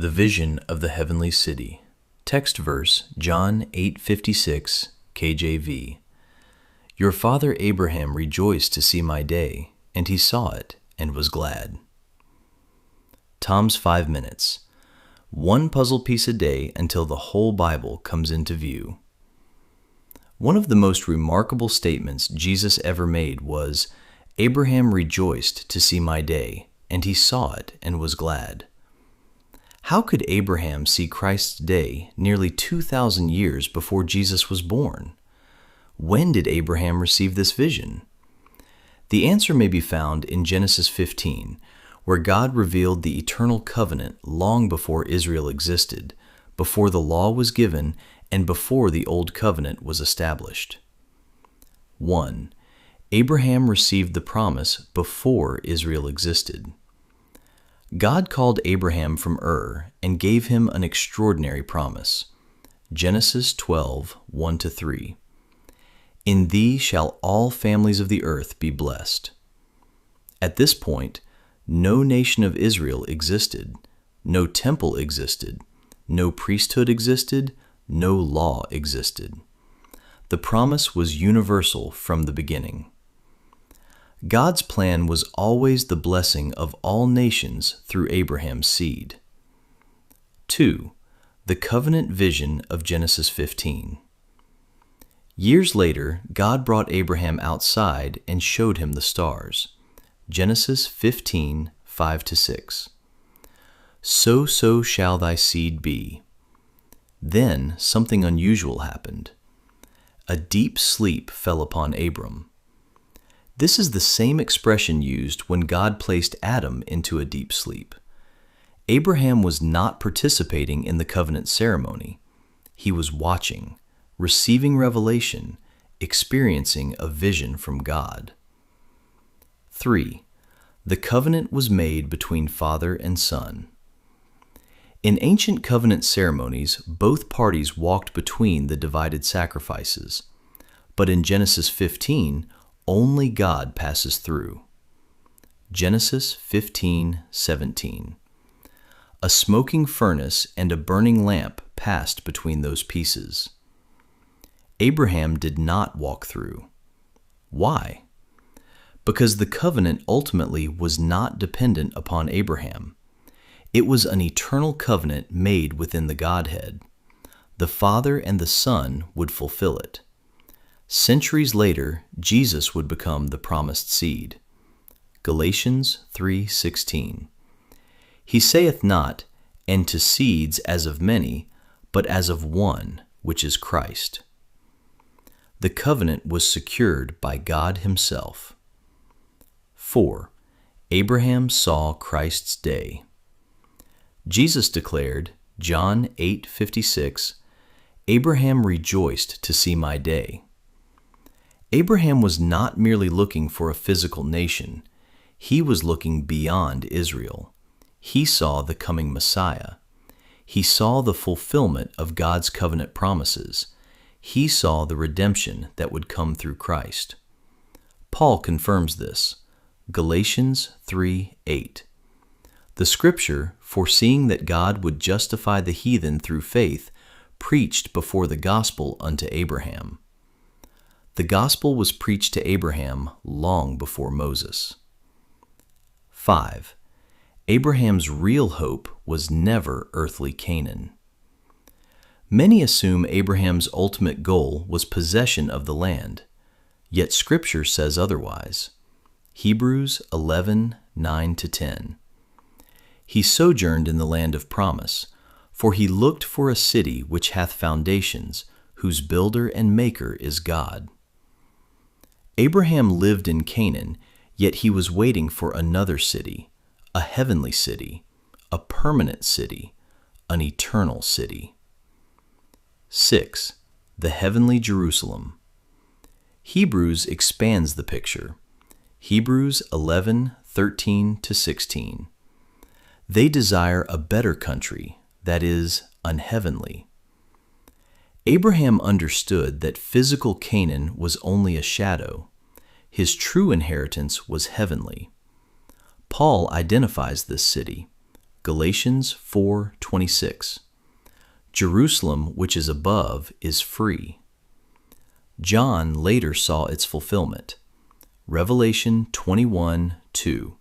The vision of the heavenly city. Text verse, John 8:56, KJV. Your father Abraham rejoiced to see my day, and he saw it and was glad. Tom's 5 minutes. One puzzle piece a day until the whole Bible comes into view. One of the most remarkable statements Jesus ever made was, Abraham rejoiced to see my day, and he saw it and was glad. How could Abraham see Christ's day nearly 2,000 years before Jesus was born? When did Abraham receive this vision? The answer may be found in Genesis 15, where God revealed the eternal covenant long before Israel existed, before the law was given, and before the old covenant was established. 1. Abraham received the promise before Israel existed. God called Abraham from Ur and gave him an extraordinary promise. Genesis 12, 1-3. In thee shall all families of the earth be blessed. At this point, no nation of Israel existed, no temple existed, no priesthood existed, no law existed. The promise was universal from the beginning. God's plan was always the blessing of all nations through Abraham's seed. 2. The covenant vision of Genesis 15. Years later, God brought Abraham outside and showed him the stars. Genesis 15, 5-6. So shall thy seed be. Then something unusual happened. A deep sleep fell upon Abram. This is the same expression used when God placed Adam into a deep sleep. Abraham was not participating in the covenant ceremony. He was watching, receiving revelation, experiencing a vision from God. 3. The covenant was made between father and son. In ancient covenant ceremonies, both parties walked between the divided sacrifices. But in Genesis 15, only God passes through. Genesis 15:17. A smoking furnace and a burning lamp passed between those pieces. Abraham did not walk through. Why? Because the covenant ultimately was not dependent upon Abraham. It was an eternal covenant made within the Godhead. The Father and the Son would fulfill it. Centuries later, Jesus would become the promised seed. Galatians 3:16. He saith not, and to seeds as of many, but as of one, which is Christ. The covenant was secured by God Himself. 4. Abraham saw Christ's day. Jesus declared, John 8:56, Abraham rejoiced to see my day. Abraham was not merely looking for a physical nation. He was looking beyond Israel. He saw the coming Messiah. He saw the fulfillment of God's covenant promises. He saw the redemption that would come through Christ. Paul confirms this. Galatians 3:8. The Scripture, foreseeing that God would justify the heathen through faith, preached before the gospel unto Abraham. The gospel was preached to Abraham long before Moses. 5. Abraham's real hope was never earthly Canaan. Many assume Abraham's ultimate goal was possession of the land, yet Scripture says otherwise. Hebrews 11:9-10. He sojourned in the land of promise, for he looked for a city which hath foundations, whose builder and maker is God. Abraham lived in Canaan, yet he was waiting for another city, a heavenly city, a permanent city, an eternal city. 6. The heavenly Jerusalem. Hebrews expands the picture. Hebrews 11:13-16. They desire a better country, that is, unheavenly. Abraham understood that physical Canaan was only a shadow. His true inheritance was heavenly. Paul identifies this city. Galatians 4:26. Jerusalem, which is above, is free. John later saw its fulfillment. Revelation 21:2.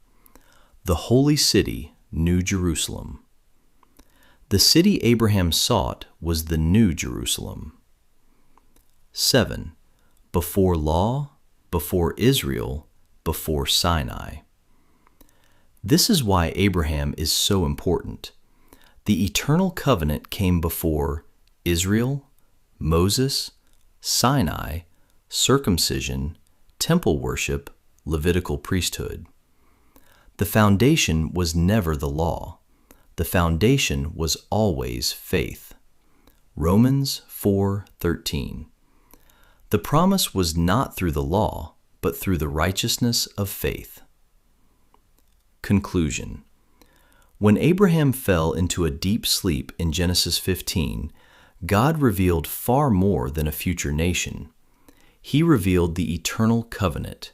The holy city, New Jerusalem. The city Abraham sought was the New Jerusalem. 7. Before law, before Israel, before Sinai. This is why Abraham is so important. The eternal covenant came before Israel, Moses, Sinai, circumcision, temple worship, Levitical priesthood. The foundation was never the law. The foundation was always faith. Romans 4:13. The promise was not through the law, but through the righteousness of faith. Conclusion. When Abraham fell into a deep sleep in Genesis 15, God revealed far more than a future nation. He revealed the eternal covenant.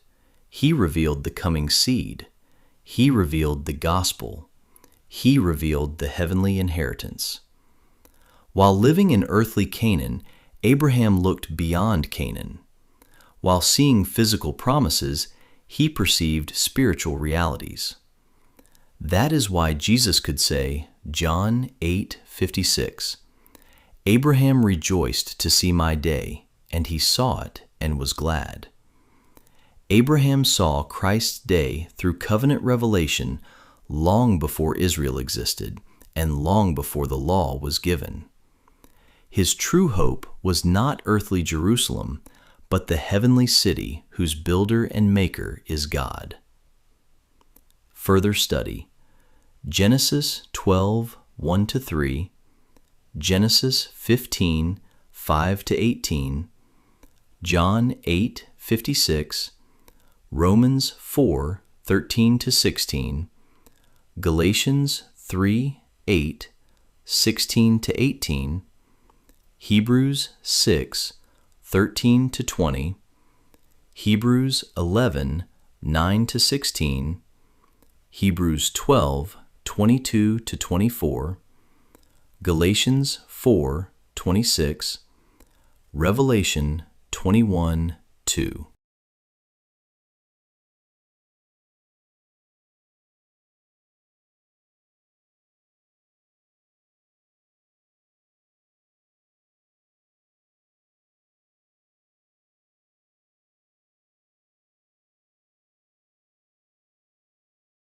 He revealed the coming seed. He revealed the gospel. He revealed the heavenly inheritance. While living in earthly Canaan, Abraham looked beyond Canaan. While seeing physical promises, he perceived spiritual realities. That is why Jesus could say, John 8:56, Abraham rejoiced to see my day, and he saw it and was glad. Abraham saw Christ's day through covenant revelation long before Israel existed and long before the law was given. His true hope was not earthly Jerusalem, but the heavenly city whose builder and maker is God. Further study: Genesis 12:1-3, Genesis 15:5-18, John 8:56, Romans 4:13-16, Galatians 3:8, 16-18, Hebrews 6:13-20, Hebrews 11:9-16, Hebrews 12:22-24, Galatians 4:26, Revelation 21:2.